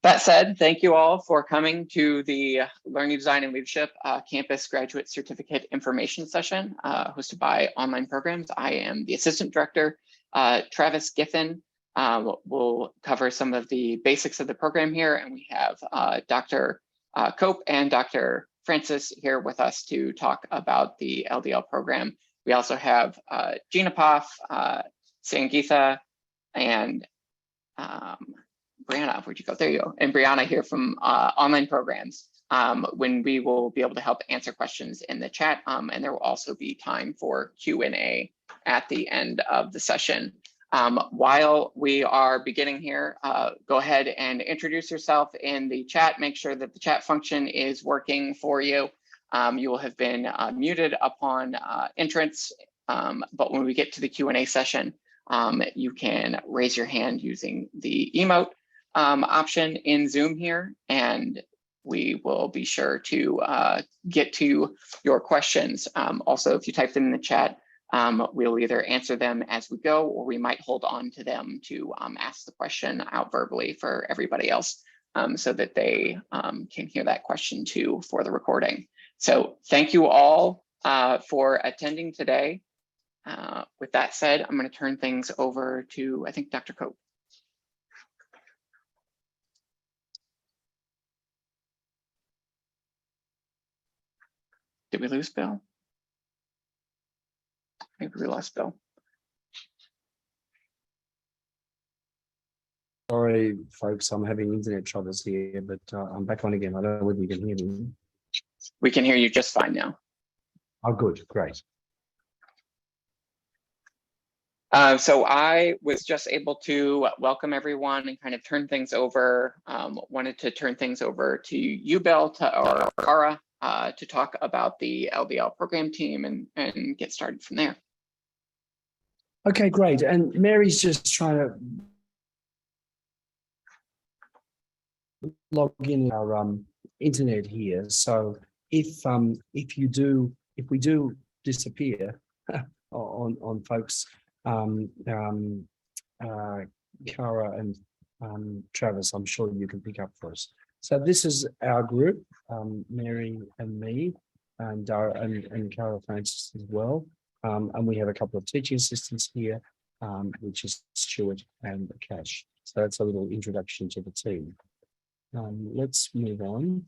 That said, thank you all for coming to the Learning Design and Leadership Campus Graduate Certificate Information Session hosted by Online Programs. I am the Assistant Director. Travis Giffen will cover some of the basics of the program here, and we have Dr. Cope and Dr. Francis here with us to talk about the LDL program. We also have Gina Poff, Sangeetha, and Brianna, where'd you go? There you go. And Brianna here from Online Programs, when we will be able to help answer questions in the chat. And there will also be time for Q&A at the end of the session. While we are beginning here, go ahead and introduce yourself in the chat. Make sure that the chat function is working for you. You will have been muted upon entrance, but when we get to the Q&A session, you can raise your hand using the emote option in Zoom here, and we will be sure to get to your questions. Also, if you type them in the chat, we'll either answer them as we go, or we might hold on to them to ask the question out verbally for everybody else, so that they can hear that question too for the recording. So thank you all for attending today. With that said, I'm going to turn things over to, I think, Dr. Cope. Did we lose Bill? Maybe we lost Bill. Sorry, folks, I'm having internet troubles here, but I'm back on again. I don't know whether you can hear me. We can hear you just fine now. Oh, good, great. So I was just able to welcome everyone and kind of turn things over. Wanted to turn things over to you, Bill, or Cara, to talk about the LDL program team and get started from there. Okay, great. And Mary's just trying to log in our internet here. So if we do disappear on folks, Cara and Travis, I'm sure you can pick up for us. So this is our group, Mary and me, and Cara Francis as well. And we have a couple of teaching assistants here, which is Stuart and Cash. So that's a little introduction to the team. Let's move on.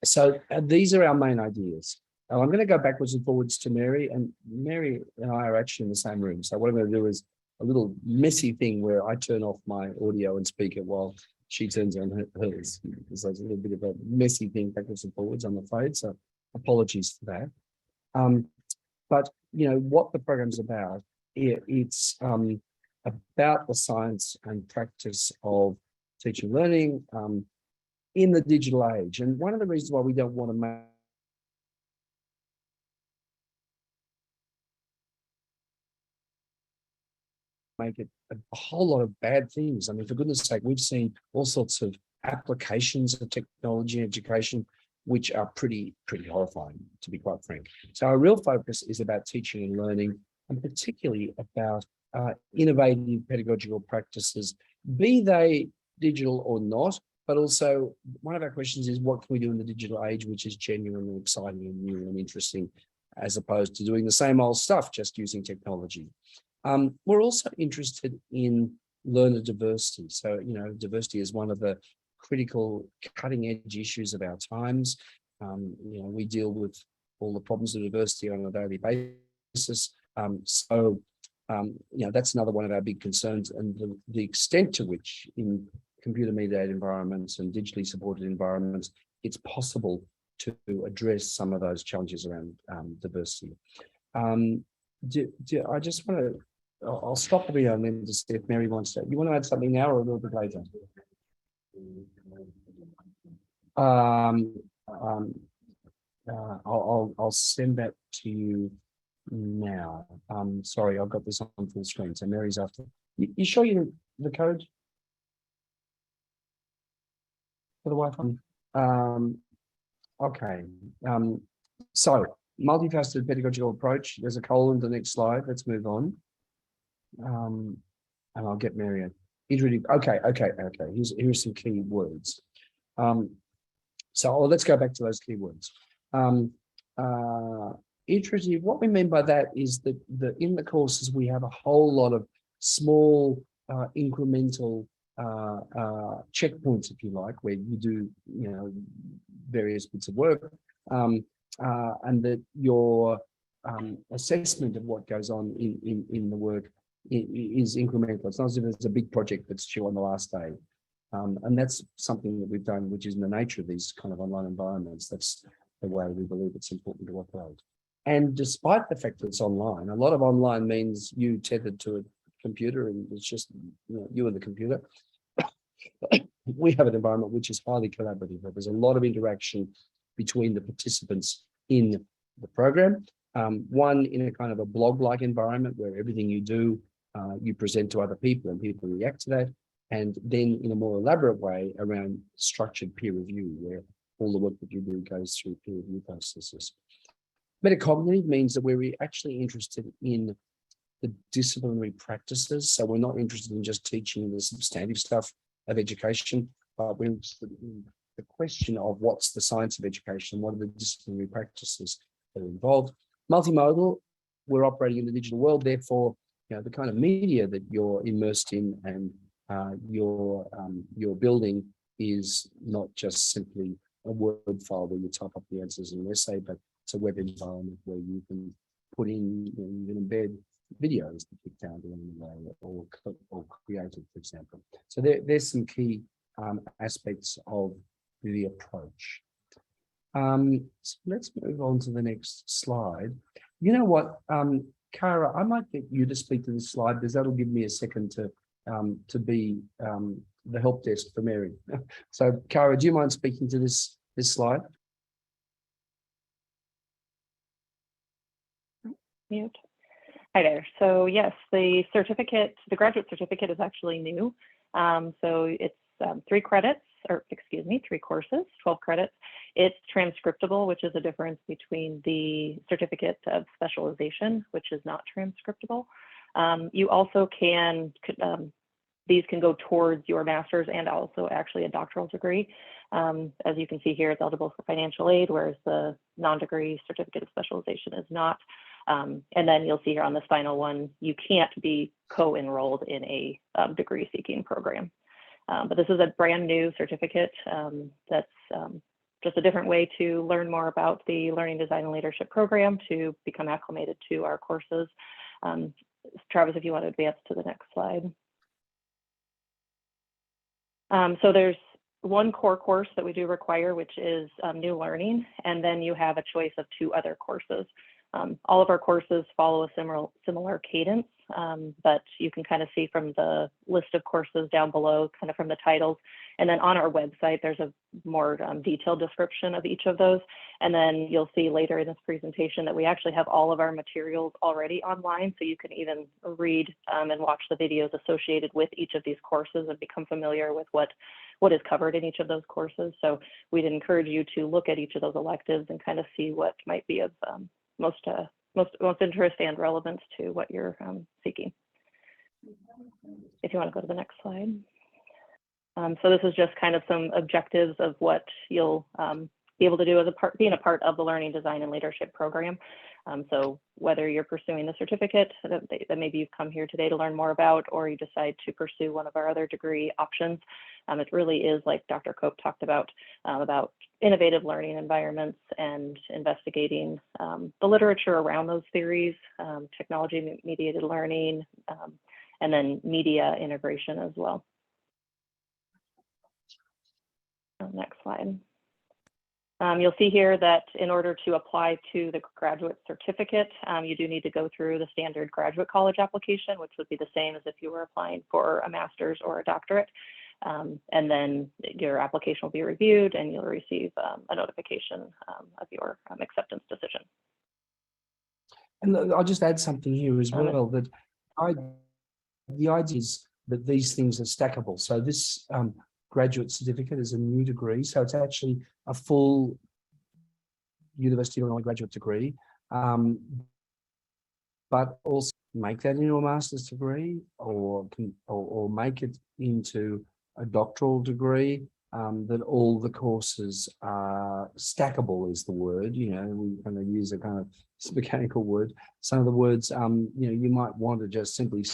So these are our main ideas. Now, I'm going to go backwards and forwards to Mary, and Mary and I are actually in the same room. So what I'm going to do is a little messy thing where I turn off my audio and speaker while she turns on hers. So it's a little bit of a messy thing backwards and forwards, I'm afraid. So apologies for that. But you know what the program's about. It's about the science and practice of teaching and learning in the digital age. And one of the reasons why we don't want to make it a whole lot of bad things. I mean, for goodness sake, we've seen all sorts of applications of technology and education which are pretty horrifying, to be quite frank. So our real focus is about teaching and learning, and particularly about innovative pedagogical practices, be they digital or not. But also, one of our questions is, what can we do in the digital age which is genuinely exciting and new and interesting, as opposed to doing the same old stuff, just using technology. We're also interested in learner diversity. So, you know, diversity is one of the critical cutting edge issues of our times. You know, we deal with all the problems of diversity on a daily basis. You know, that's another one of our big concerns, and the extent to which in computer mediated environments and digitally supported environments, it's possible to address some of those challenges around diversity. I just want to, I'll stop the video and then just see if Mary wants to. You want to add something now or a little bit later? I'll send that to you now. Sorry, I've got this on full screen. So Mary's after. You sure you the code for the Wi-Fi? Okay. So multifaceted pedagogical approach. There's a colon. The next slide. Let's move on. And I'll get Mary Iterative. Okay. Here's some key words. So let's go back to those keywords. Iterative, what we mean by that is that in the courses, we have a whole lot of small incremental checkpoints, if you like, where you do, various bits of work, and that your assessment of what goes on in the work is incremental. It's not as if it's a big project that's due on the last day. And that's something that we've done, which is in the nature of these kind of online environments. That's the way we believe it's important to operate. And despite the fact that it's online, a lot of online means you tethered to a computer and it's just you and the computer. We have an environment which is highly collaborative. There's a lot of interaction between the participants in the program. One in a kind of a blog-like environment where everything you do, you present to other people and people react to that. And then in a more elaborate way around structured peer review, where all the work that you do goes through peer review processes. Metacognitive means that we're actually interested in the disciplinary practices. So we're not interested in just teaching the substantive stuff of education, but we're interested in the question of what's the science of education, what are the disciplinary practices that are involved. Multimodal, we're operating in the digital world, therefore, the kind of media that you're immersed in and your building is not just simply a word file where you type up the answers in an essay, but it's a web environment where you can put in, you can embed videos that you found along the way or created, for example. So there's some key aspects of the approach. So let's move on to the next slide. You know what, Cara, I might get you to speak to this slide because that'll give me a second to be the help desk for Mary. So, Cara, do you mind speaking to this slide? Mute. Hi there. So yes, the graduate certificate is actually new. So it's 3 credits, or excuse me, 3 courses, 12 credits. It's transcriptable, which is a difference between the certificate of specialization, which is not transcriptable. You also can, these can go towards your master's and also actually a doctoral degree. As you can see here, it's eligible for financial aid, whereas the non-degree certificate of specialization is not. And then you'll see here on this final one, you can't be co-enrolled in a degree-seeking program. But this is a brand new certificate that's just a different way to learn more about the Learning Design and Leadership program, to become acclimated to our courses. Travis, if you want to advance to the next slide. So there's one core course that we do require, which is New Learning, and then you have a choice of 2 other courses. All of our courses follow a similar cadence, but you can kind of see from the list of courses down below, kind of from the titles. And then on our website, there's a more detailed description of each of those. And then you'll see later in this presentation that we actually have all of our materials already online. So you can even read and watch the videos associated with each of these courses and become familiar with what is covered in each of those courses. So we'd encourage you to look at each of those electives and kind of see what might be of most interest and relevance to what you're seeking. If you want to go to the next slide. So this is just kind of some objectives of what you'll be able to do as being a part of the Learning Design and Leadership program. So whether you're pursuing the certificate that maybe you've come here today to learn more about, or you decide to pursue one of our other degree options, it really is, like Dr. Cope talked about innovative learning environments and investigating the literature around those theories, technology mediated learning, and then media integration as well. Next slide. You'll see here that in order to apply to the graduate certificate, you do need to go through the standard graduate college application, which would be the same as if you were applying for a master's or a doctorate. And then your application will be reviewed and you'll receive a notification of your acceptance decision. And I'll just add something here as well, that the idea is that these things are stackable. So this graduate certificate is a new degree, so it's actually a full University of Illinois graduate degree, but also make that into a master's degree or make it into a doctoral degree, that all the courses are stackable is the word. We kind of use a kind of mechanical word. Some of the words, you might want to just simply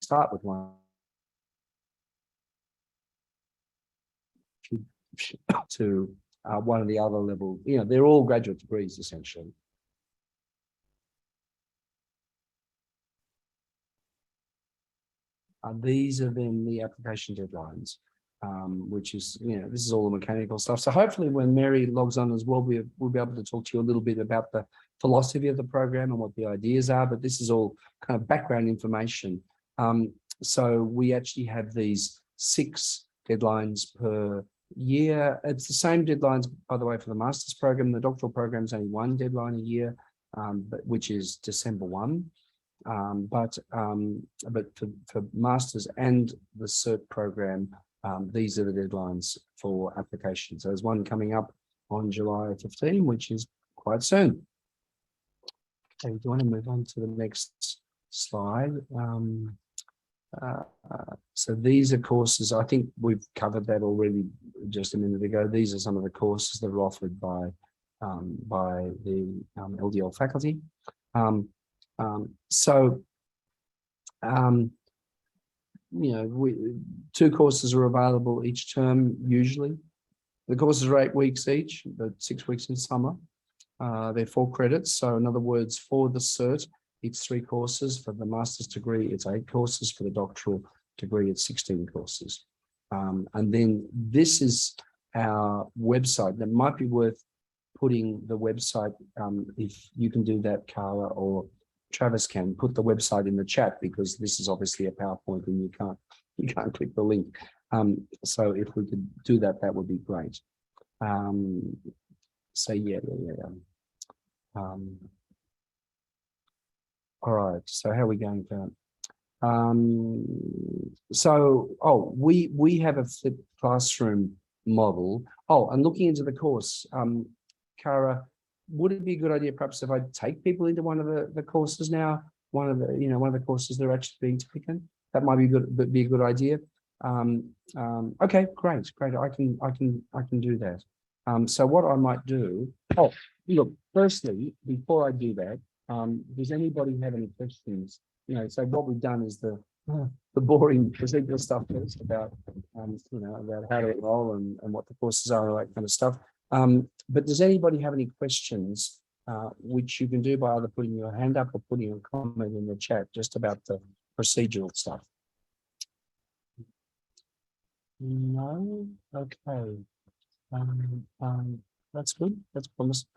start with one to one of the other level. They're all graduate degrees essentially. These are then the application deadlines, which is, this is all the mechanical stuff. So hopefully when Mary logs on as well, we'll be able to talk to you a little bit about the philosophy of the program and what the ideas are, but this is all kind of background information. So we actually have these 6 deadlines per year. It's the same deadlines, by the way, for the master's program. The doctoral program is only 1 deadline a year, which is December 1. But for masters and the cert program, these are the deadlines for applications. So there's one coming up on July 15, which is quite soon. Okay, do you want to move on to the next slide? So these are courses. I think we've covered that already just a minute ago. These are some of the courses that are offered by the LDL faculty. We 2 courses are available each term usually. The courses are 8 weeks each, but 6 weeks in summer. They're 4 credits. So in other words, for the cert, it's 3 courses. For the master's degree, it's 8 courses. For the doctoral degree, it's 16 courses. And then this is our website. That might be worth putting the website, if you can do that, Carla, or Travis can put the website in the chat, because this is obviously a PowerPoint and you can't click the link. So if we could do that, that would be great. So yeah. All right. So how are we going for that? We have a flipped classroom model. And looking into the course, Cara, would it be a good idea perhaps if I take people into one of the courses now, one of the courses they're actually being taken? That might be a good idea. Okay, great. I can do that. So what I might do, look, firstly, before I do that, does anybody have any questions? So what we've done is the boring procedural stuff first about about how to enroll and what the courses are and that kind of stuff. But does anybody have any questions, which you can do by either putting your hand up or putting a comment in the chat just about the procedural stuff? No? Okay. That's good. That's promising.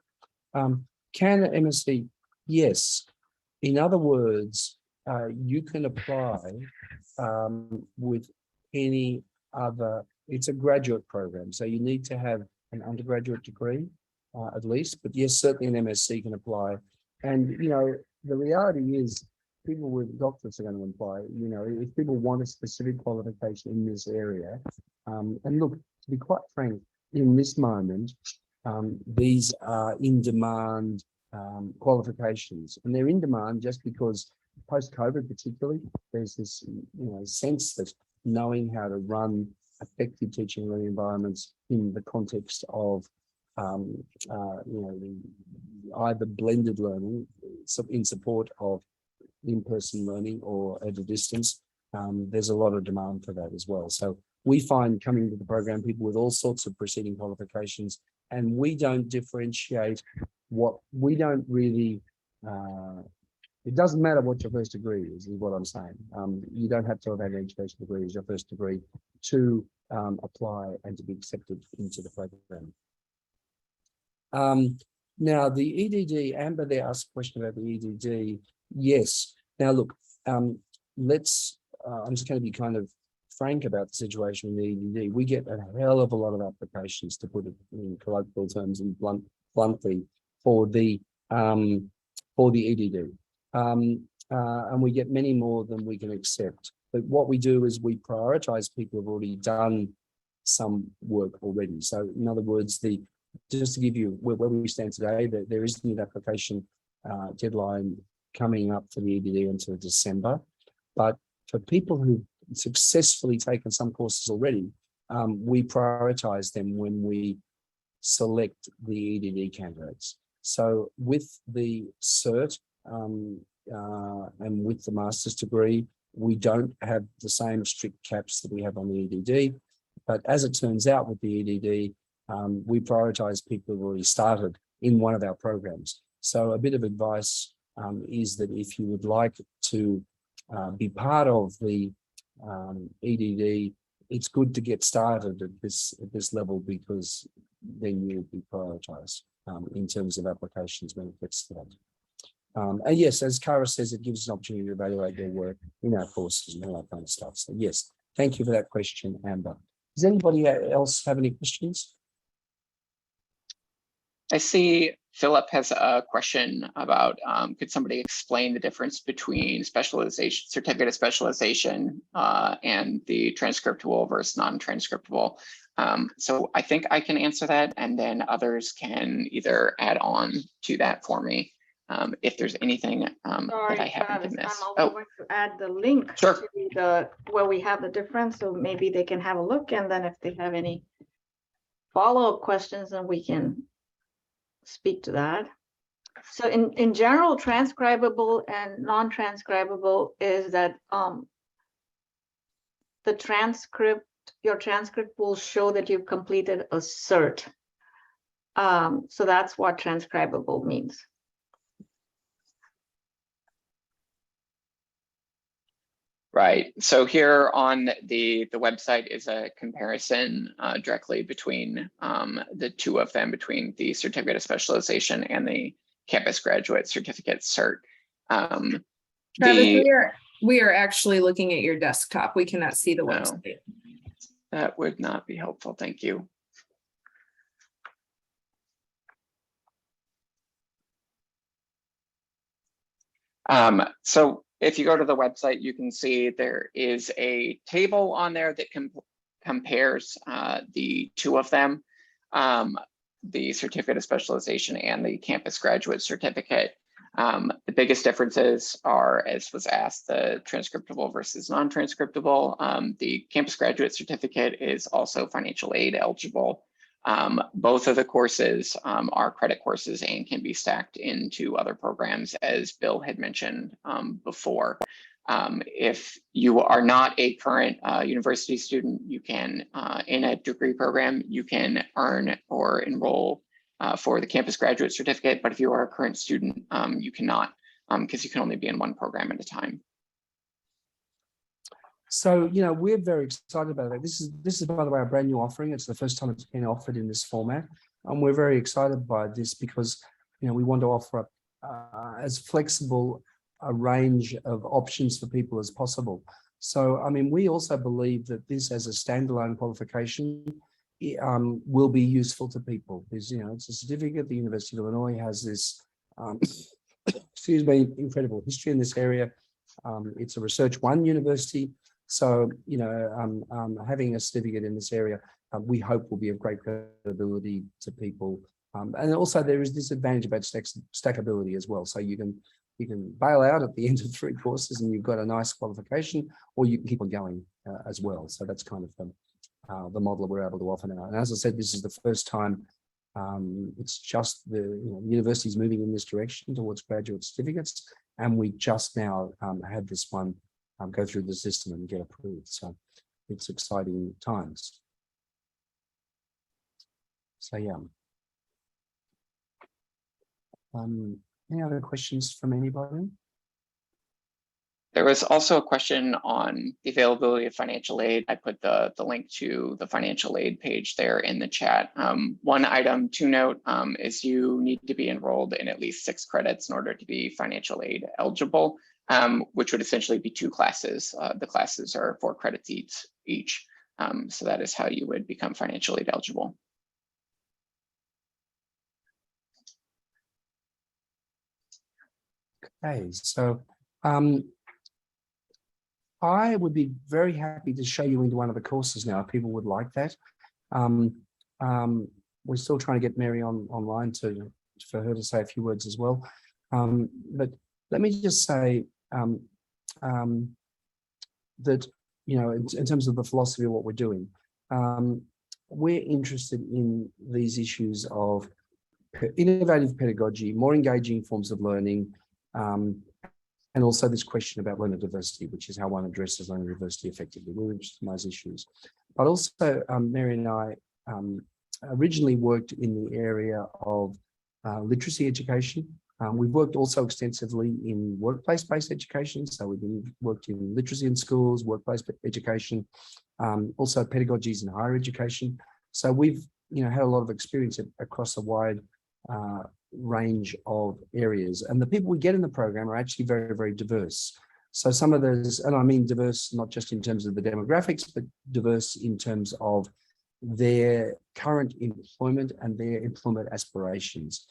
Can an MSc? Yes. In other words, you can apply with any other, it's a graduate program, so you need to have an undergraduate degree at least, but yes, certainly an MSc can apply. And, the reality is people with doctorates are going to apply, if people want a specific qualification in this area. And look, to be quite frank, in this moment, these are in-demand qualifications, and they're in demand just because post-COVID particularly, there's this sense that knowing how to run effective teaching and learning environments in the context of either blended learning in support of in-person learning or at a distance, there's a lot of demand for that as well. So we find coming to the program people with all sorts of preceding qualifications, and we don't differentiate we don't really, it doesn't matter what your first degree is what I'm saying. You don't have to have an education degree as your first degree to apply and to be accepted into the program. Now the EDD, Amber there asked a question about the EDD. Yes. Now look, I'm just going to be kind of frank about the situation with the EDD. We get a hell of a lot of applications, to put it in colloquial terms and bluntly, for the EDD. And we get many more than we can accept. But what we do is we prioritize people who've already done some work already. So in other words, just to give you where we stand today, there isn't an application deadline coming up for the EDD until December. But for people who've successfully taken some courses already, we prioritize them when we select the EDD candidates. So with the cert and with the master's degree, we don't have the same strict caps that we have on the EDD. But as it turns out with the EDD, we prioritize people who've already started in one of our programs. So a bit of advice is that if you would like to be part of the EDD, it's good to get started at this level, because then you'll be prioritized in terms of applications when it gets to that. And yes, as Cara says, it gives us an opportunity to evaluate their work in our courses and all that kind of stuff. So yes, thank you for that question, Amber. Does anybody else have any questions? I see Philip has a question about, could somebody explain the difference between specialization, certificate of specialization, and the transcriptable versus non-transcriptable? So I think I can answer that, and then others can either add on to that for me if there's anything that I haven't missed. I'm also going to add the link Sure. to the where we have the difference, so maybe they can have a look, and then if they have any follow-up questions, then we can speak to that. So in general, transcribable and non-transcribable is that the transcript, your transcript will show that you've completed a cert. So that's what transcribable means. Right. So here on the website is a comparison directly between the two of them, between the certificate of specialization and the campus graduate certificate cert. Travis, we are actually looking at your desktop. We cannot see the website. That would not be helpful. Thank you. So if you go to the website, you can see there is a table on there that compares the two of them, the certificate of specialization and the campus graduate certificate. The biggest differences are, as was asked, the transcriptable versus non-transcriptable. The campus graduate certificate is also financial aid eligible. Both of the courses are credit courses and can be stacked into other programs, as Bill had mentioned before. If you are not a current university student, you can, in a degree program, you can earn or enroll for the campus graduate certificate. But if you are a current student, you cannot, because you can only be in one program at a time. So, you know, we're very excited about that. This is, by the way, a brand new offering. It's the first time it's been offered in this format. And we're very excited by this because, you know, we want to offer as flexible a range of options for people as possible. So, I mean, we also believe that this as a standalone qualification will be useful to people. Because, you know, it's a certificate. The University of Illinois has this, excuse me, incredible history in this area. It's a Research One university. So, you know, having a certificate in this area, we hope will be of great credibility to people. And also there is this advantage about stackability as well. So you can bail out at the end of 3 courses and you've got a nice qualification, or you can keep on going as well. So that's kind of the model we're able to offer now. And as I said, this is the first time it's just the universities moving in this direction towards graduate certificates. And we just now had this one go through the system and get approved. So it's exciting times. So yeah. Any other questions from anybody? There was also a question on the availability of financial aid. I put the link to the financial aid page there in the chat. One item to note is you need to be enrolled in at least 6 credits in order to be financial aid eligible, which would essentially be 2 classes. The classes are 4 credits each. So that is how you would become financial aid eligible. Okay, so I would be very happy to show you into one of the courses now if people would like that. We're still trying to get Mary online for her to say a few words as well. But let me just say that, in terms of the philosophy of what we're doing, we're interested in these issues of innovative pedagogy, more engaging forms of learning, and also this question about learner diversity, which is how one addresses learner diversity effectively. We're interested in those issues. But also, Mary and I originally worked in the area of literacy education. We've worked also extensively in workplace-based education. So we've worked in literacy in schools, workplace education, also pedagogies in higher education. So we've had a lot of experience across a wide range of areas. And the people we get in the program are actually very, very diverse. So some of those, and I mean diverse, not just in terms of the demographics, but diverse in terms of their current employment and their employment aspirations.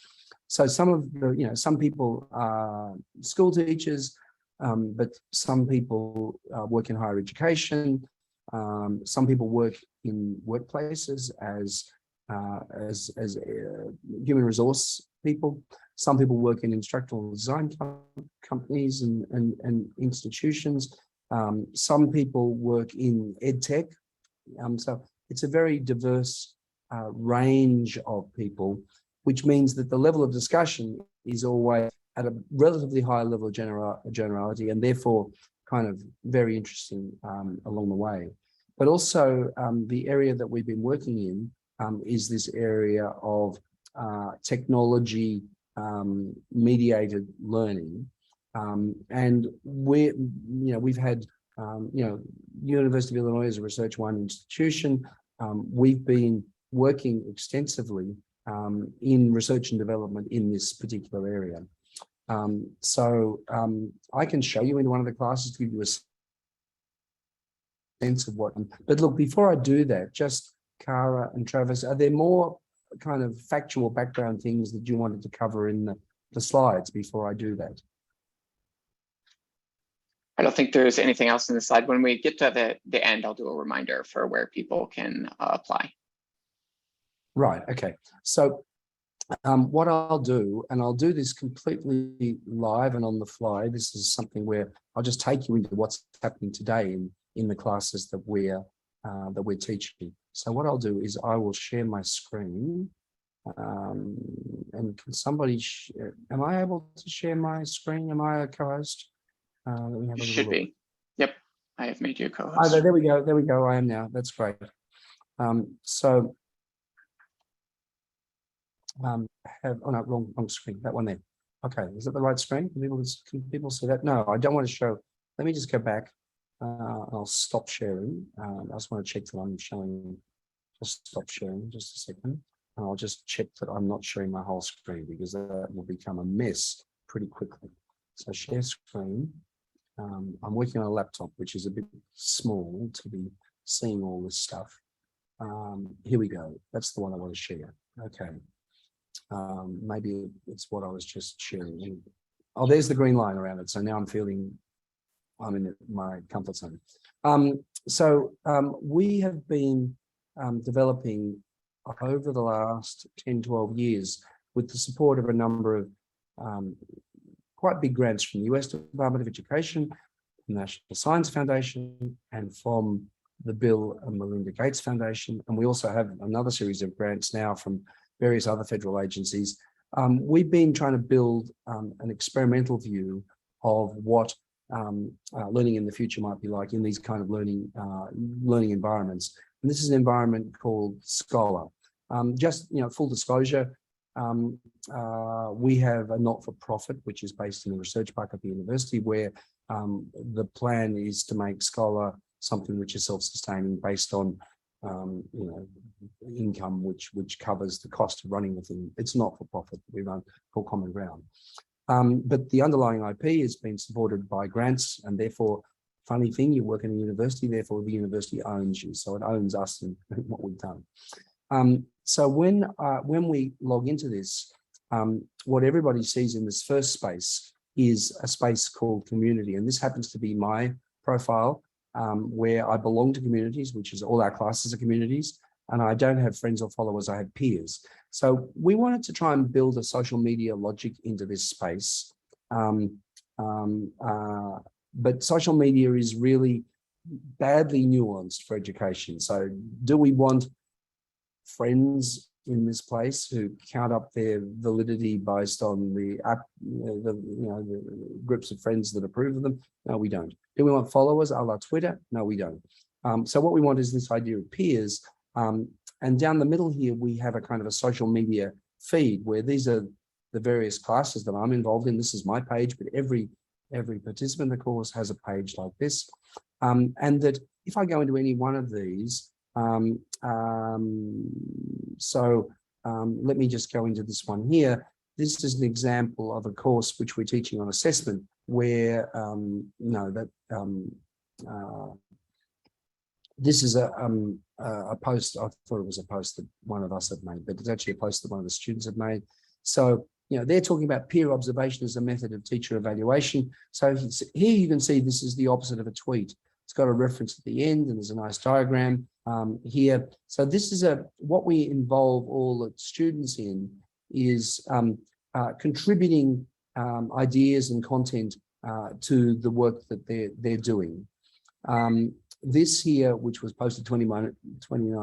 So some of the, some people are school teachers, but some people work in higher education. Some people work in workplaces as human resource people. Some people work in instructional design companies and institutions. Some people work in ed tech. So it's a very diverse range of people, which means that the level of discussion is always at a relatively high level of generality, and therefore kind of very interesting along the way. But also the area that we've been working in is this area of technology mediated learning, and we've had University of Illinois as a Research One institution. We've been working extensively in research and development in this particular area. So I can show you into one of the classes to give you a sense of what. But look, before I do that, just Cara and Travis, are there more kind of factual background things that you wanted to cover in the slides before I do that? I don't think there's anything else in the slide. When we get to the end, I'll do a reminder for where people can apply. Right, okay. So what I'll do, and I'll do this completely live and on the fly. This is something where I'll just take you into what's happening today in the classes that we're teaching. So what I'll do is I will share my screen. And can somebody, am I able to share my screen? Am I a co-host? You should be. Yep, I have made you a co-host. Oh, there we go. There we go. I am now. That's great. So oh no, wrong screen. That one there. Okay, is that the right screen? Can people see that? No, I don't want to show. Let me just go back. I'll stop sharing. I just want to check that I'm showing. Just stop sharing just a second. And I'll just check that I'm not sharing my whole screen, because that will become a mess pretty quickly. So share screen. I'm working on a laptop, which is a bit small to be seeing all this stuff. Here we go. That's the one I want to share. Okay. Maybe it's what I was just sharing. Oh, there's the green line around it. So now I'm in my comfort zone. So we have been developing over the last 10, 12 years with the support of a number of quite big grants from the US Department of Education, the National Science Foundation, and from the Bill and Melinda Gates Foundation. And we also have another series of grants now from various other federal agencies. We've been trying to build an experimental view of what learning in the future might be like in these kind of learning environments. And this is an environment called Scholar. Just full disclosure, we have a not-for-profit which is based in the research park at the university, where the plan is to make Scholar something which is self-sustaining based on income which covers the cost of running the thing. It's not for profit. We run for Common Ground. But the underlying IP has been supported by grants, and therefore, funny thing, you work in a university, therefore the university owns you. So it owns us and what we've done. So when we log into this, what everybody sees in this first space is a space called community. And this happens to be my profile, where I belong to communities, which is all our classes are communities. And I don't have friends or followers, I have peers. So we wanted to try and build a social media logic into this space, But social media is really badly nuanced for education. So do we want friends in this place who count up their validity based on the app, the groups of friends that approve of them? No, we don't. Do we want followers a la Twitter? No, we don't. So what we want is this idea of peers. And down the middle here, we have a kind of a social media feed where these are the various classes that I'm involved in. This is my page, but every participant in the course has a page like this. And that if I go into any one of these, let me just go into this one here. This is an example of a course which we're teaching on assessment where, this is a post. I thought it was a post that one of us had made, but it's actually a post that one of the students had made. So, they're talking about peer observation as a method of teacher evaluation. So here you can see this is the opposite of a tweet. It's got a reference at the end, and there's a nice diagram here. So this is what we involve all the students in is contributing ideas and content to the work that they're doing. This here, which was posted 29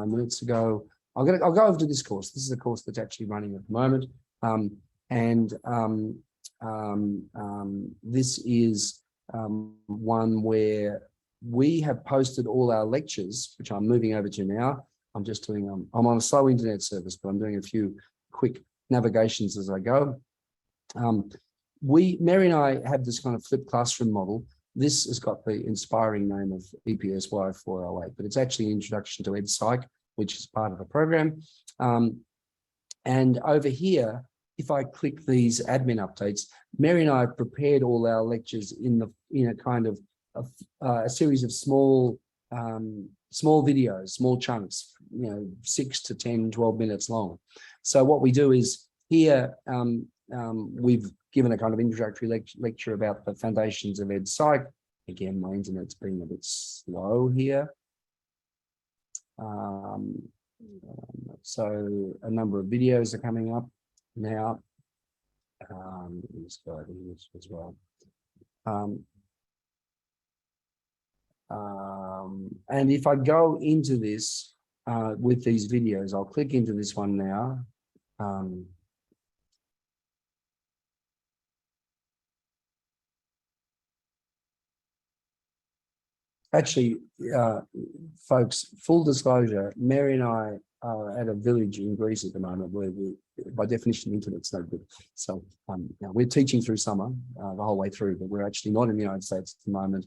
minutes ago, I'll go over to this course. This is a course that's actually running at the moment. This is one where we have posted all our lectures, which I'm moving over to now. I'm just doing, I'm on a slow internet service, but I'm doing a few quick navigations as I go. Mary and I have this kind of flipped classroom model. This has got the inspiring name of EPSY 408, but it's actually an introduction to EdPsych, which is part of the program. And over here, if I click these admin updates, Mary and I have prepared all our lectures in a kind of a series of small videos, small chunks, 6 to 10, 12 minutes long. So what we do is here, we've given a kind of introductory lecture about the foundations of EdPsych. Again, my internet's been a bit slow here. So a number of videos are coming up now. Let's go over this as well. And if I go into this with these videos, I'll click into this one now. Actually, folks, full disclosure, Mary and I are at a village in Greece at the moment where by definition, the internet's no good. So we're teaching through summer the whole way through, but we're actually not in the United States at the moment.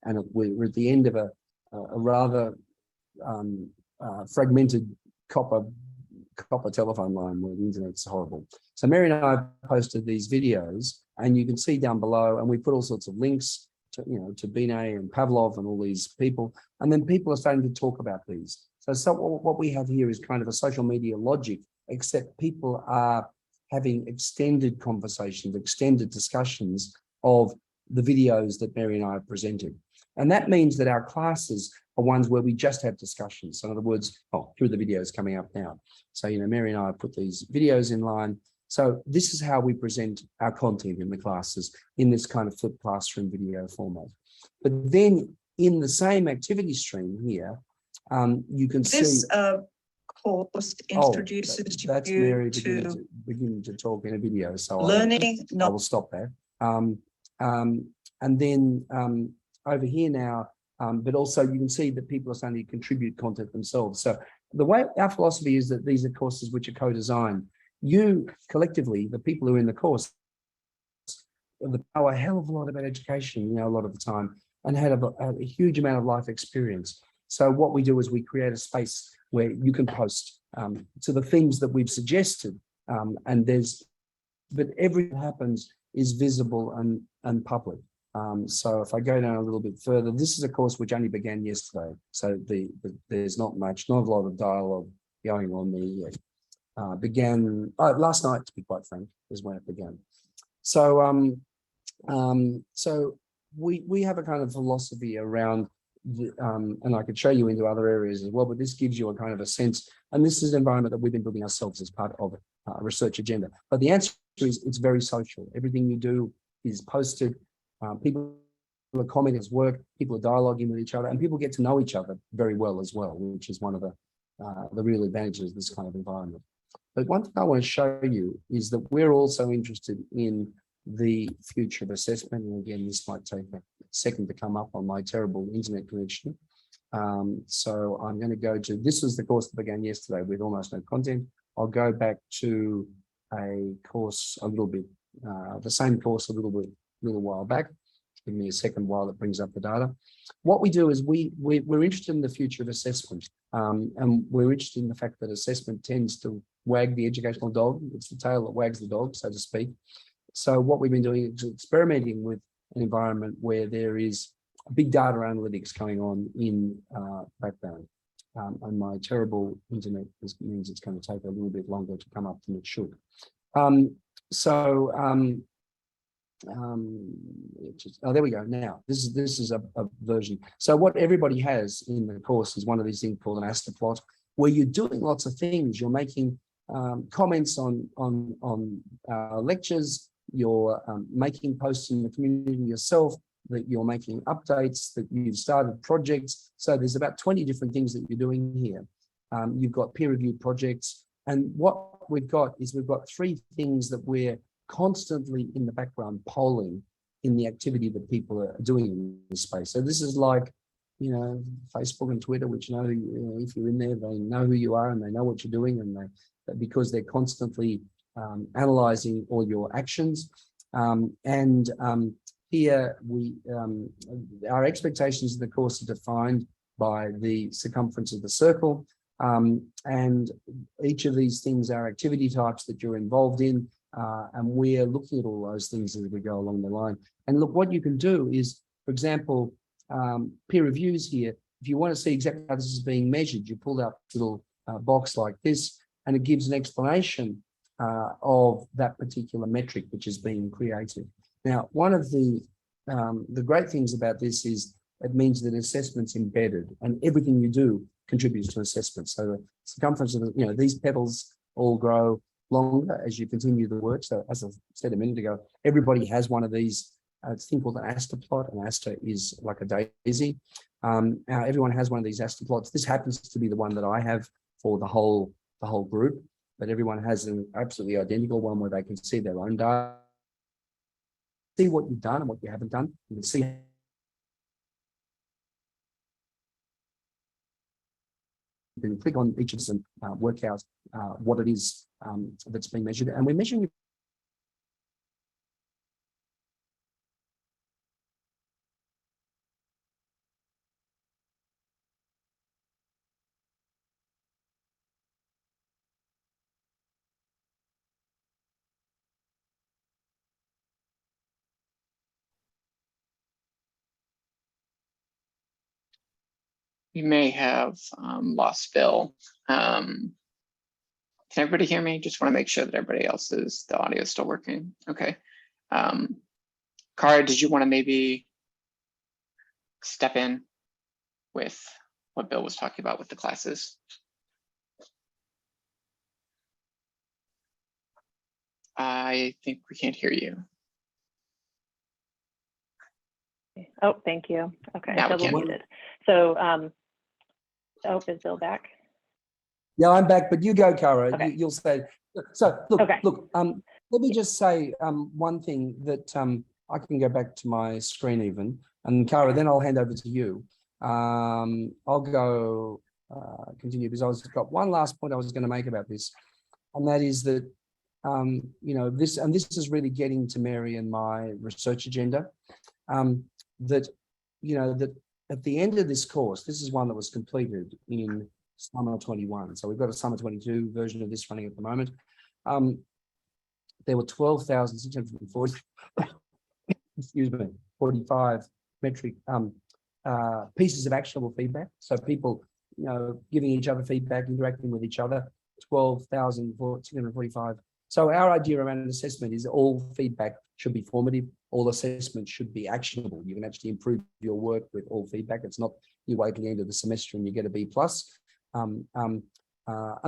And we're at the end of a rather fragmented copper telephone line where the internet's horrible. So Mary and I posted these videos, and you can see down below, and we put all sorts of links to Binet and Pavlov and all these people, and then people are starting to talk about these. So what we have here is kind of a social media logic, except people are having extended conversations, extended discussions of the videos that Mary and I have presented. And that means that our classes are ones where we just have discussions. So in other words, through the videos coming up now. So, Mary and I put these videos in line. So this is how we present our content in the classes in this kind of flipped classroom video format. But then in the same activity stream here, you can see— This course introduces that's you Mary to beginning to talk in a video. So learning, I will stop that. And then over here now, but also you can see that people are starting to contribute content themselves. So the way our philosophy is that these are courses which are co-designed. You collectively, the people who are in the course, know a hell of a lot about education, a lot of the time, and had a huge amount of life experience. So what we do is we create a space where you can post to the themes that we've suggested, but everything that happens is visible and public. So if I go down a little bit further, this is a course which only began yesterday. So there's not a lot of dialogue going on there yet. Began last night, to be quite frank, is when it began. So so we have a kind of philosophy around and I could show you into other areas as well, but this gives you a kind of a sense, and this is an environment that we've been building ourselves as part of a research agenda. But the answer is it's very social. Everything you do is posted. People are commenting as work, people are dialoguing with each other, and people get to know each other very well as well, which is one of the real advantages of this kind of environment. But one thing I want to show you is that we're also interested in the future of assessment. And again, this might take a second to come up on my terrible internet connection. So I'm going to go to, this is the course that began yesterday with almost no content. I'll go back to a course a little bit, the same course a little while back. Give me a second while it brings up the data. What we do is we're interested in the future of assessment, and we're interested in the fact that assessment tends to wag the educational dog. It's the tail that wags the dog, so to speak. So what we've been doing is experimenting with an environment where there is big data analytics going on in background. And my terrible internet means it's going to take a little bit longer to come up than it should. There we go. Now this is a version. So what everybody has in the course is one of these things called an Asta plot, where you're doing lots of things. You're making comments on lectures. You're making posts in the community yourself. That you're making updates. That you've started projects. So there's about 20 different things that you're doing here. You've got peer-reviewed projects, and what we've got is we've got 3 things that we're constantly in the background polling in the activity that people are doing in this space. So this is like, you know, Facebook and Twitter, which know, if you're in there, they know who you are and they know what you're doing, and because they're constantly analyzing all your actions. Here our expectations in the course are defined by the circumference of the circle, and each of these things are activity types that you're involved in. And we're looking at all those things as we go along the line. And look, what you can do is, for example, peer reviews here. If you want to see exactly how this is being measured, you pull out a little box like this, and it gives an explanation of that particular metric which is being created. Now, one of the great things about this is it means that assessment's embedded, and everything you do contributes to assessment. So the circumference of these petals all grow longer as you continue the work. So as I said a minute ago, everybody has one of these. It's a thing called an Asta plot. An Asta is like a daisy. Everyone has one of these Asta plots. This happens to be the one that I have for the whole group, but everyone has an absolutely identical one where they can see their own data, see what you've done and what you haven't done. You can see. You can click on each of them, work out what it is that's being measured, and we're measuring. We may have lost Phil. Can everybody hear me? Just want to make sure that everybody else the audio is still working. Okay. Kara, did you want to maybe step in with what Bill was talking about with the classes? I think we can't hear you. Oh, thank you. Okay, Now we double can. muted. So, is Bill back? Yeah, I'm back, but you go, Kara. Okay. You'll say. So look, Okay. let me just say one thing that I can go back to my screen even, and Kara, then I'll hand over to you. I'll go continue because I've got one last point I was going to make about this, and that is that this is really getting to Mary and my research agenda. That at the end of this course, this is one that was completed in summer 21. So we've got a summer 22 version of this running at the moment. There were 12,640, excuse me, 45 metric pieces of actionable feedback. So people, giving each other feedback, interacting with each other, 12,645. So our idea around an assessment is all feedback should be formative. All assessment should be actionable. You can actually improve your work with all feedback. It's not you wait till the end of the semester and you get a B+. And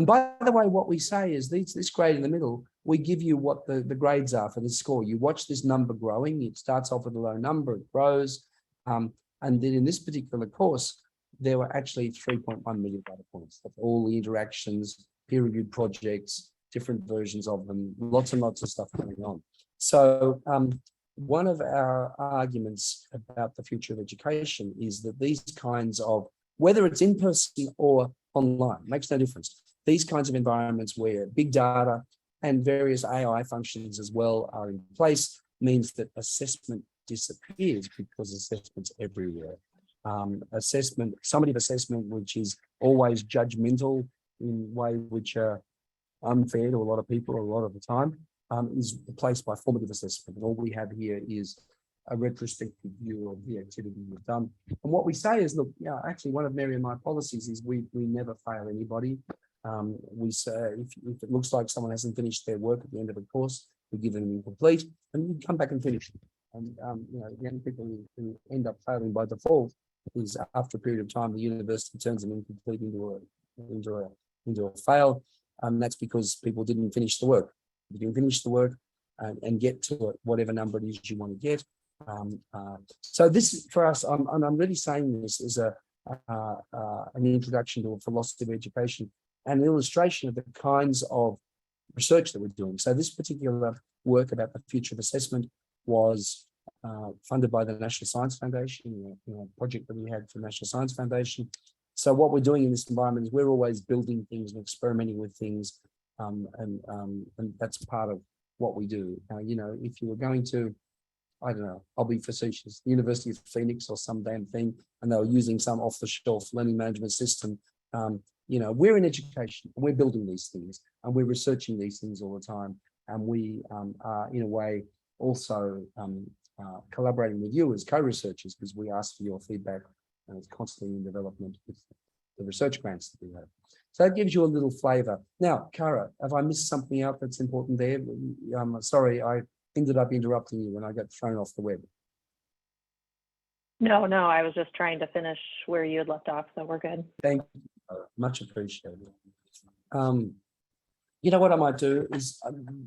by the way, what we say is this grade in the middle, we give you what the grades are for the score. You watch this number growing. It starts off with a low number, it grows. And then in this particular course, there were actually 3.1 million data points of all the interactions, peer-reviewed projects, different versions of them, lots and lots of stuff going on. So one of our arguments about the future of education is that these kinds of, whether it's in person or online, makes no difference. These kinds of environments where big data and various AI functions as well are in place means that assessment disappears because assessment's everywhere. Summative assessment, which is always judgmental in ways which are unfair to a lot of people a lot of the time, is replaced by formative assessment. And all we have here is a retrospective view of the activity we've done. And what we say is, look, yeah, actually one of Mary and my policies is we never fail anybody. We say if it looks like someone hasn't finished their work at the end of a course, we give them incomplete, and we come back and finish it. And the only people who end up failing by default is after a period of time, the university turns them incomplete into a fail. That's because people didn't finish the work. You didn't finish the work and get to it, whatever number it is you want to get. So this for us, I'm really saying this is an introduction to a philosophy of education and an illustration of the kinds of research that we're doing. So this particular work about the future of assessment was funded by the National Science Foundation, a project that we had for the National Science Foundation. So what we're doing in this environment is we're always building things and experimenting with things, and that's part of what we do. If you were going to, I don't know, I'll be facetious, the University of Phoenix or some damn thing, and they were using some off-the-shelf learning management system, we're in education, and we're building these things, and we're researching these things all the time, and we are, in a way, also collaborating with you as co-researchers, because we ask for your feedback, and it's constantly in development with the research grants that we have. So that gives you a little flavor. Now, Cara, have I missed something out that's important there? Sorry, I ended up interrupting you when I got thrown off the web. No, I was just trying to finish where you had left off, so we're good. Thank you. Much appreciated. What I might do is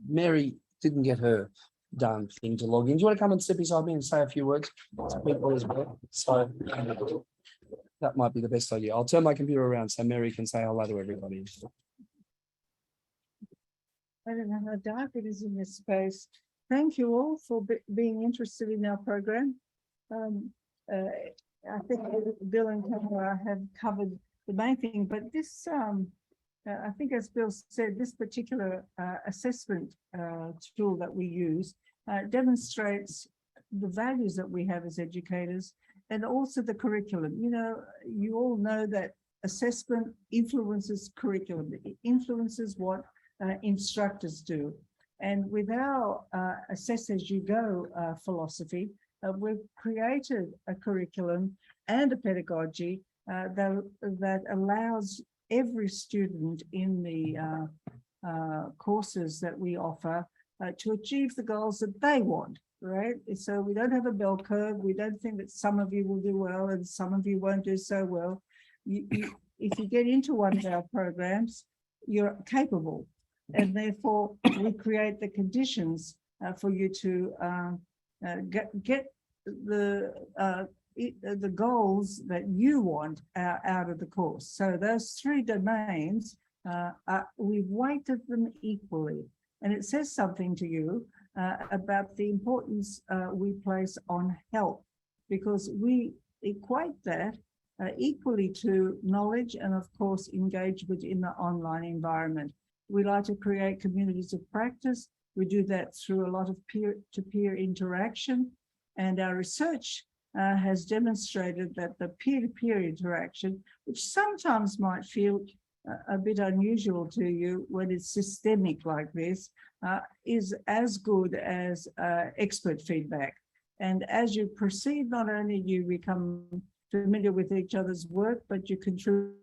Mary didn't get her done thing to log in. Do you want to come and sit beside me and say a few words to people as well? So that might be the best idea. I'll turn my computer around so Mary can say hello to everybody. I don't know how dark it is in this space. Thank you all for being interested in our program. I think Bill and Kamala have covered the main thing, but this, I think as Bill said, this particular assessment tool that we use demonstrates the values that we have as educators and also the curriculum. You all know that assessment influences curriculum. It influences what instructors do. And with our assess as you go philosophy, we've created a curriculum and a pedagogy that allows every student in the courses that we offer to achieve the goals that they want, right? So we don't have a bell curve. We don't think that some of you will do well and some of you won't do so well. If you get into one of our programs, you're capable. And therefore, we create the conditions for you to get the goals that you want out of the course. So those three domains, we've weighted them equally. And it says something to you about the importance we place on health, because we equate that equally to knowledge and, of course, engagement in the online environment. We like to create communities of practice. We do that through a lot of peer-to-peer interaction. And our research has demonstrated that the peer-to-peer interaction, which sometimes might feel a bit unusual to you when it's systemic like this, is as good as expert feedback. And as you proceed, not only do you become familiar with each other's work, but you contribute.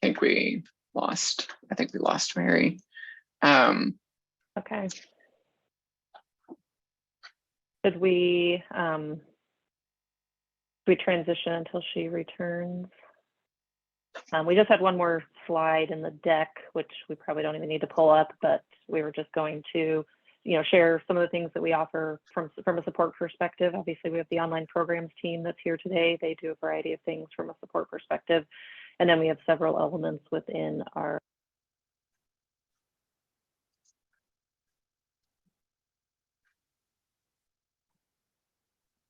think we lost Mary. Okay. Should we transition until she returns? We just had one more slide in the deck, which we probably don't even need to pull up, but we were just going to, share some of the things that we offer from a support perspective. Obviously, we have the online programs team that's here today. They do a variety of things from a support perspective. And then we have several elements within our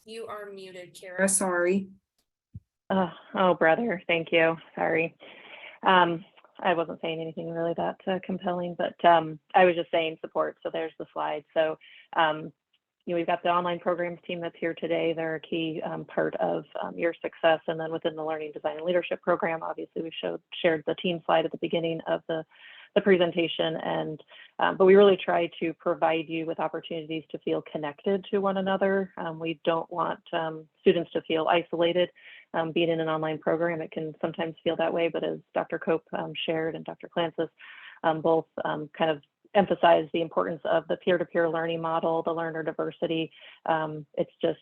You are muted, Kara. Sorry. oh, brother, thank you. Sorry. I wasn't saying anything really that compelling, but I was just saying support. So there's the slide. So we've got the online programs team that's here today. They're a key part of your success. And then within the Learning Design and Leadership program, obviously we shared the team slide at the beginning of the presentation, and but we really try to provide you with opportunities to feel connected to one another. We don't want students to feel isolated. Being in an online program, it can sometimes feel that way, but as Dr. Cope shared and Dr. Clancis both kind of emphasize the importance of the peer-to-peer learning model, the learner diversity. It's just,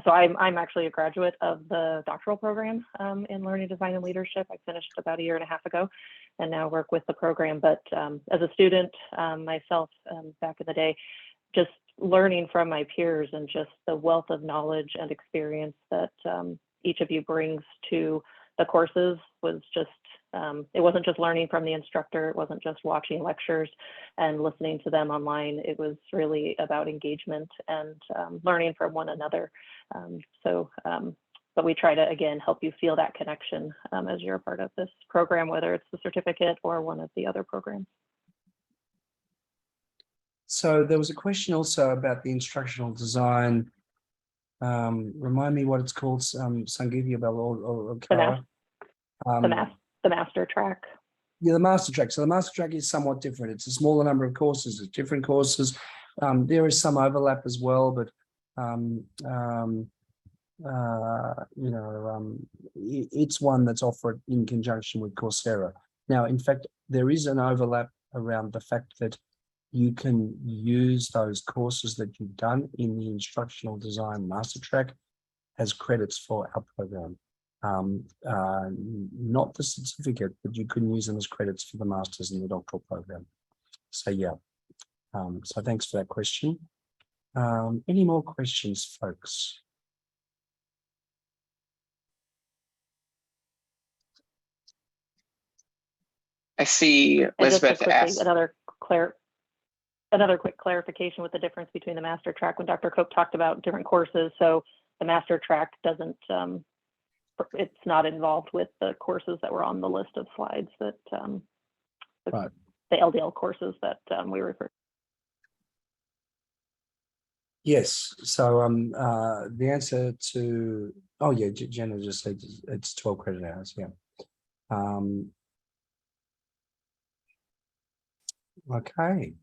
so I'm actually a graduate of the doctoral program in Learning Design and Leadership. I finished about 1.5 years ago and now work with the program. But as a student myself back in the day, just learning from my peers and just the wealth of knowledge and experience that each of you brings to the courses was just, it wasn't just learning from the instructor, it wasn't just watching lectures and listening to them online, it was really about engagement and learning from one another. But we try to, again, help you feel that connection as you're a part of this program, whether it's the certificate or one of the other programs. So there was a question also about the instructional design. Remind me what it's called, Sangeeta or Kara. The master track. Yeah, the master track. So the master track is somewhat different. It's a smaller number of courses, it's different courses. There is some overlap as well, but it's one that's offered in conjunction with Coursera. Now, in fact, there is an overlap around the fact that you can use those courses that you've done in the instructional design master track as credits for our program. Not the certificate, but you can use them as credits for the master's and the doctoral program. So yeah, so thanks for that question. Any more questions, folks? I see Elizabeth asked. Another quick clarification with the difference between the master track when Dr. Cope talked about different courses. So the master track doesn't, it's not involved with the courses that were on the list of slides that Right. The LDL courses that we refer to. Yes. So the answer to, oh yeah, Jenna just said it's 12 credit hours. Yeah. Okay.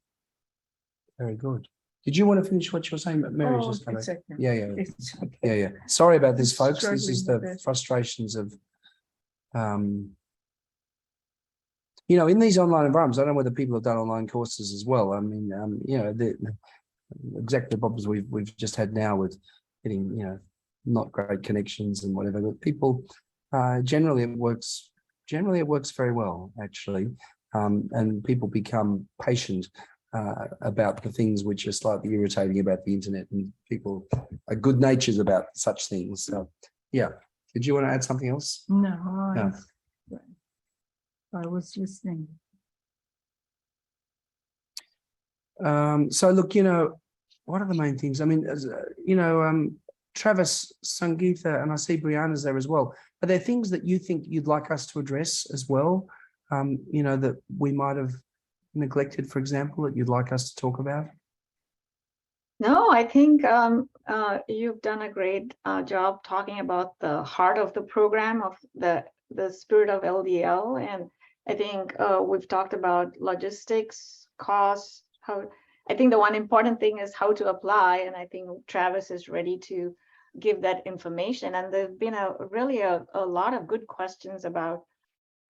Very good. Did you want to finish what you were saying? Mary, Oh, just it's okay. yeah. It's okay. Yeah. Sorry about this, I'm folks. This is struggling the with it. frustrations of, in these online environments. I don't know whether people have done online courses as well. I mean, exactly the problems we've just had now with getting, not great connections and whatever. But people, generally it works very well, actually, and people become patient about the things which are slightly irritating about the internet, and people are good natured about such things. So, yeah. Did you want to add something else? No, I was listening. So look, what are the main things? I mean, Travis, Sangeeta, and I see Brianna's there as well. Are there things that you think you'd like us to address as well? That we might have neglected, for example, that you'd like us to talk about? No, I think you've done a great job talking about the heart of the program, of the spirit of LDL. And I think we've talked about logistics, costs, I think the one important thing is how to apply. And I think Travis is ready to give that information. And there's been really a lot of good questions about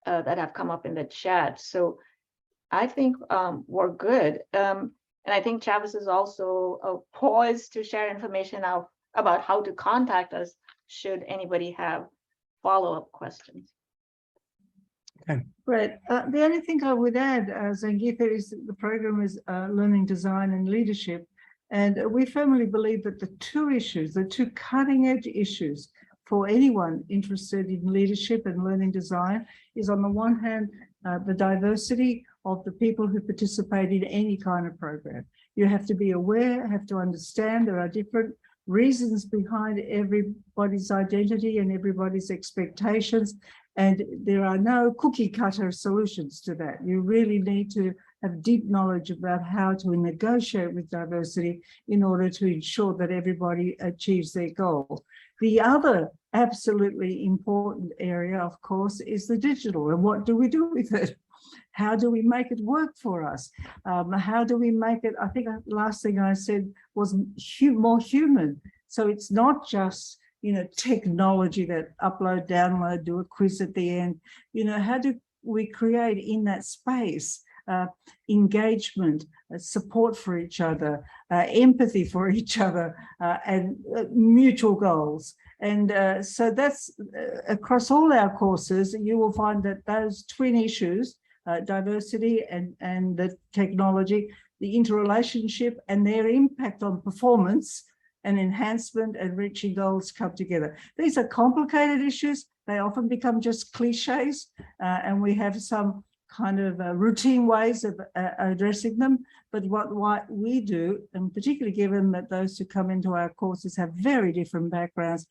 that have come up in the chat. So I think we're good. And I think Travis is also poised to share information out about how to contact us should anybody have follow-up questions. Right. The only thing I would add, Zangeetha, is that the program is learning design and leadership. And we firmly believe that the two issues, the two cutting edge issues for anyone interested in leadership and learning design is, on the one hand, the diversity of the people who participate in any kind of program. You have to be aware, have to understand there are different reasons behind everybody's identity and everybody's expectations. And there are no cookie cutter solutions to that. You really need to have deep knowledge about how to negotiate with diversity in order to ensure that everybody achieves their goal. The other absolutely important area, of course, is the digital. And what do we do with it? How do we make it work for us? How do we make it, I think the last thing I said was more human. So it's not just, you know, technology that upload, download, do a quiz at the end. You know, how do we create in that space engagement, support for each other, empathy for each other, and mutual goals. And so that's across all our courses, you will find that those twin issues, diversity and the technology, the interrelationship and their impact on performance and enhancement and reaching goals come together. These are complicated issues. They often become just cliches, and we have some kind of routine ways of addressing them. But what we do, and particularly given that those who come into our courses have very different backgrounds,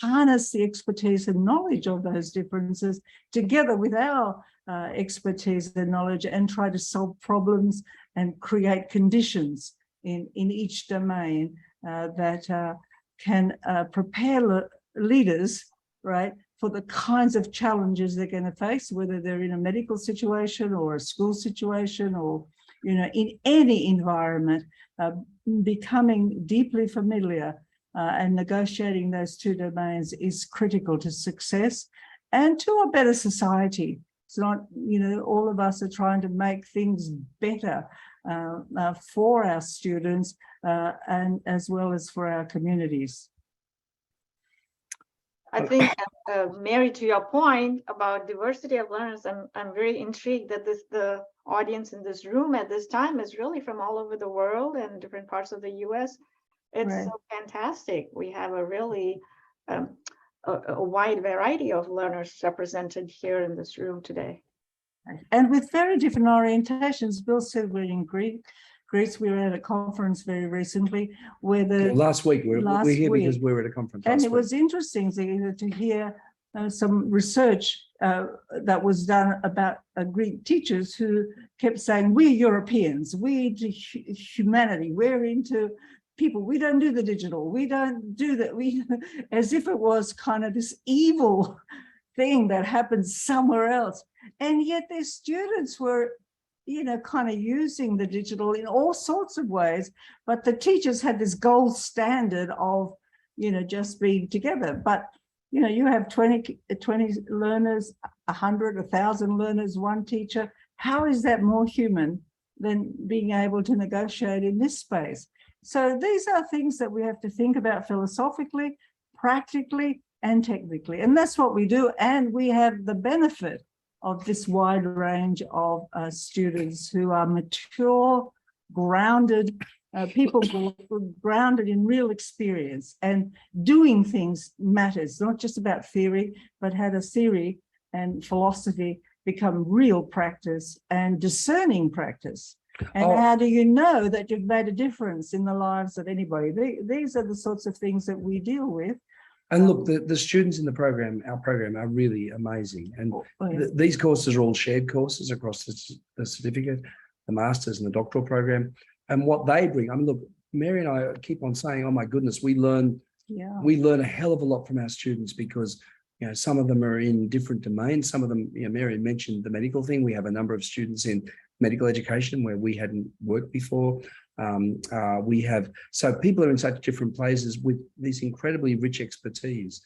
harness the expertise and knowledge of those differences together with our expertise and knowledge, and try to solve problems and create conditions in each domain that can prepare leaders, right, for the kinds of challenges they're going to face, whether they're in a medical situation or a school situation or, you know, in any environment. Becoming deeply familiar and negotiating those two domains is critical to success and to a better society. It's not, you know, all of us are trying to make things better for our students and as well as for our communities. I think, Mary, to your point about diversity of learners, I'm very intrigued that the audience in this room at this time is really from all over the world and different parts of the US. It's Right. so fantastic. We have a really a wide variety of learners represented here in this room today. And with very different orientations. Bill said we're in Greece. We were at a conference very recently where the Last week, we're here because we were at a conference. and last it week. was interesting to hear some research that was done about Greek teachers who kept saying, we're Europeans, we're into humanity, we're into people, we don't do the digital, we don't do that, we, as if it was kind of this evil thing that happens somewhere else. And yet their students were, you know, kind of using the digital in all sorts of ways, but the teachers had this gold standard of, you know, just being together. But, you know, you have 20 learners, 100, 1,000 learners, one teacher. How is that more human than being able to negotiate in this space? So these are things that we have to think about philosophically, practically, and technically. And that's what we do. And we have the benefit of this wide range of students who are mature, grounded, people grounded in real experience, and doing things matters, not just about theory, but how does theory and philosophy become real practice and discerning practice? And how do you know that you've made a difference in the lives of anybody? These are the sorts of things that we deal with. And look, the students in the program, our program, are really amazing. And these courses are all shared courses across the certificate, the master's and the doctoral program. And what they bring, I mean, look, Mary and I keep on saying, oh my goodness, we learn a hell of a lot from our students, because, you know, some of them are in different domains. Some of them, you know, Mary mentioned the medical thing. We have a number of students in medical education where we hadn't worked before. So people are in such different places with this incredibly rich expertise.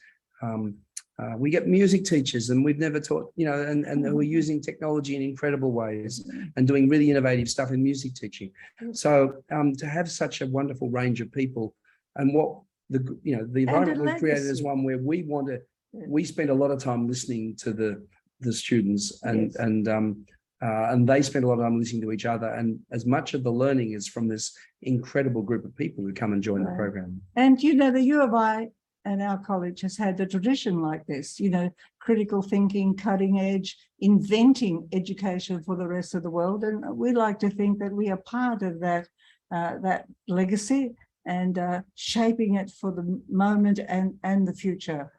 We get music teachers, and we've never taught, you know, and who are using technology in incredible ways and doing really innovative stuff in music teaching. So to have such a wonderful range of people, and what the environment we've created is one where we spend a lot of time listening to the students, and they spend a lot of time listening to each other. And as much of the learning is from this incredible group of people who come and join the program. And, you know, the U of I and our college has had a tradition like this, you know, critical thinking, cutting edge, inventing education for the rest of the world. And we like to think that we are part of that, that legacy and shaping it for the moment and the future.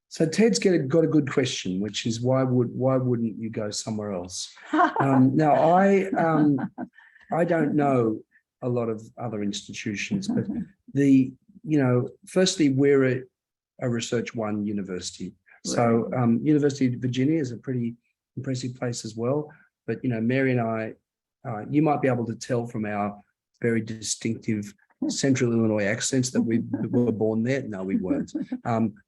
So Ted's got a good question, which is why wouldn't you go somewhere else? Now I don't know a lot of other institutions, but firstly, we're a Research One university. So University of Virginia is a pretty impressive place as well. But, you know, Mary and I, you might be able to tell from our very distinctive Central Illinois accents that we were born there. No, we weren't.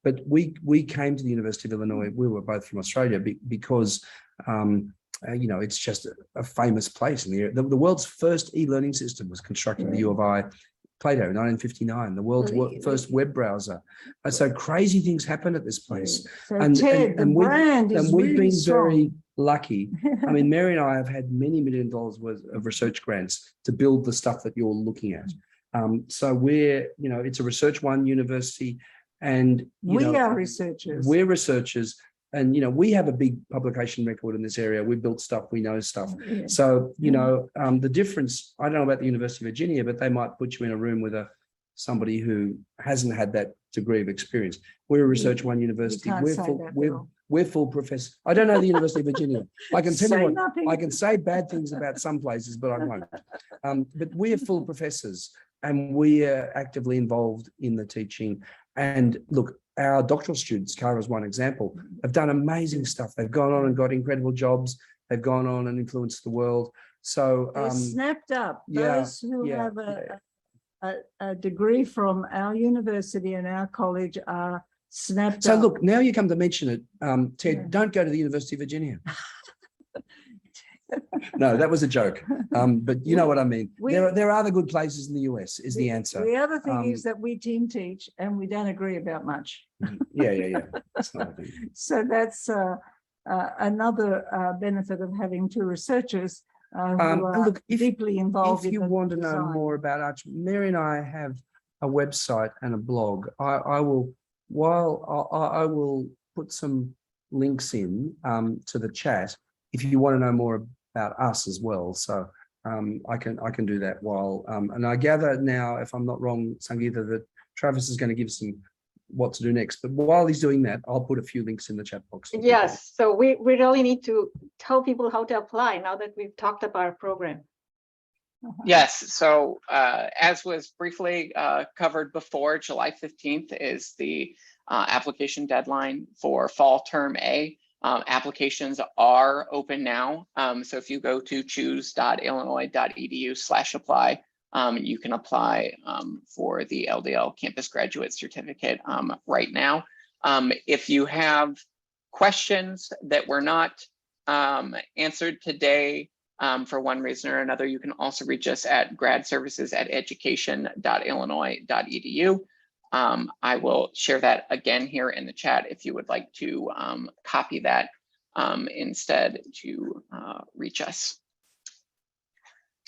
But we came to the University of Illinois. We were both from Australia because, it's just a famous place in the area. The world's first e-learning system was constructed at the U of I, Plato, 1959, the world's first web browser. And so crazy things happen at this place. So Ted, the brand is we've really been strong. very lucky. I mean, Mary and I have had many $1 million worth of research grants to build the stuff that you're looking at. So we're, it's a Research One university, and we are researchers. We're researchers, and we have a big publication record in this area. We built stuff, we know stuff. Yeah. So the difference, I don't know about the University of Virginia, but they might put you in a room with somebody who hasn't had that degree of experience. We're a Research One university. We're full professors. I don't know the University of Virginia. I can tell you what, I can say bad things about some places, but I won't. But we're full professors, and we are actively involved in the teaching. And look, our doctoral students, Kara's one example, have done amazing stuff. They've gone on and got incredible jobs. They've gone on and influenced the world. So they're snapped up. Those who have a degree from our university and our college are snapped up. So look, now you come to mention it, Ted, don't go to the University of Virginia. No, that was a joke. But you know what I mean. There are other good places in the US is the answer. The other thing is that we team teach and we don't agree about much. Yeah. That's not a thing. So that's another benefit of having two researchers who are deeply involved. If you want to know more about Arch, Mary and I have a website and a blog. I will put some links in to the chat if you want to know more about us as well. So I can do that while and I gather now, if I'm not wrong, Sangeeta, that Travis is going to give some what to do next. But while he's doing that, I'll put a few links in the chat box. Yes, so we really need to tell people how to apply now that we've talked about our program. Yes, so as was briefly covered before, July 15th is the application deadline for fall term A. Applications are open now. So if you go to choose.illinois.edu/apply, you can apply for the LDL Campus Graduate Certificate right now. If you have questions that were not answered today for one reason or another, you can also reach us at gradservices@education.illinois.edu. I will share that again here in the chat if you would like to copy that instead to reach us.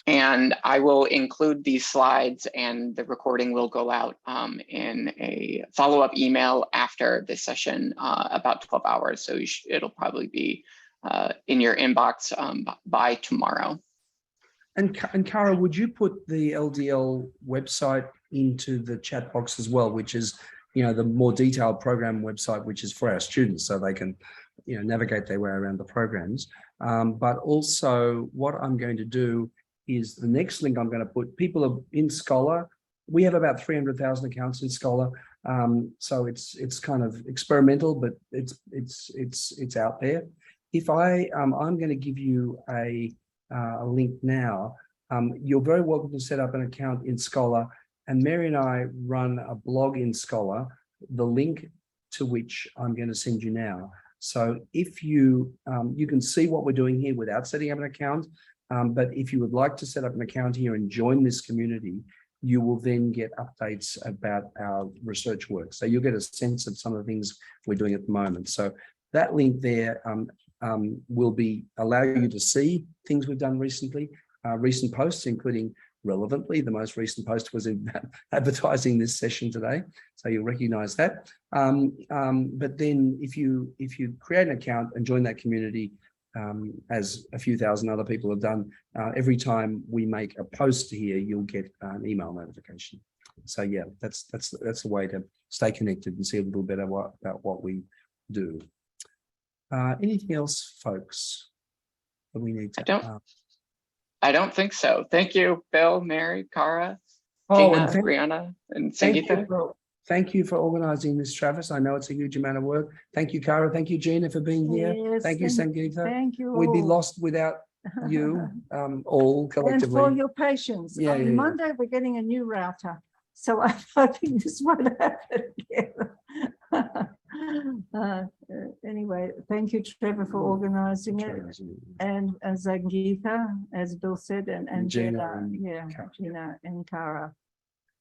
And I will include these slides, and the recording will go out in a follow-up email after this session, about 12 hours. So it'll probably be in your inbox by tomorrow. And Kara, would you put the LDL website into the chat box as well, which is, the more detailed program website, which is for our students, so they can, navigate their way around the programs. But also, what I'm going to do is the next link I'm going to put. People are in Scholar. We have about 300,000 accounts in Scholar, so it's kind of experimental, but it's out there. If I'm going to give you a link now. You're very welcome to set up an account in Scholar, and Mary and I run a blog in Scholar. The link to which I'm going to send you now. So if you can see what we're doing here without setting up an account, but if you would like to set up an account here and join this community, you will then get updates about our research work. So you'll get a sense of some of the things we're doing at the moment. So that link there will allow you to see things we've done recently, recent posts, including relevantly, the most recent post was in advertising this session today. So you'll recognize that. But then if you create an account and join that community, as a few thousand other people have done, every time we make a post here, you'll get an email notification. So yeah, that's a way to stay connected and see a little bit about what we do. Anything else, folks, that we need to? I don't think so. Thank you, Bill, Mary, Cara, Oh, Gina, and Brianna, and thank Sangeeta. you for organizing this, Travis. I know it's a huge amount of work. Thank you, Cara. Thank you, Gina, for being here. Yes, Thank you, Sangeeta. Thank you. We'd be all. lost without you, all And collectively. for your patience. Yeah, On yeah. Monday, we're getting a new router. So I'm hoping this won't happen again. Anyway, thank you, Trevor, for organizing it. And Zangeeta, as Bill said, and Gina Gina, and Cara. Gina and Cara.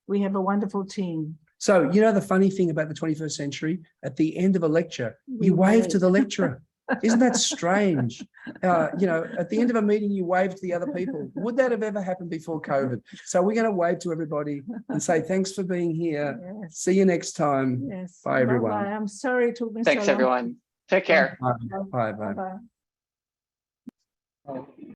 We have a wonderful team. So, you know, the funny thing about the 21st century, at the end of a lecture, We you wave wave. to the lecturer. Isn't that strange? You know, at the end of a meeting, you wave to the other people. Would that have ever happened before COVID? So we're going to wave to everybody and say, thanks for being here. Yes, See you next time. yes. Bye, everyone. Bye-bye. I'm sorry it took me Thanks, so long. everyone. Take care. Bye. Bye. Bye-bye.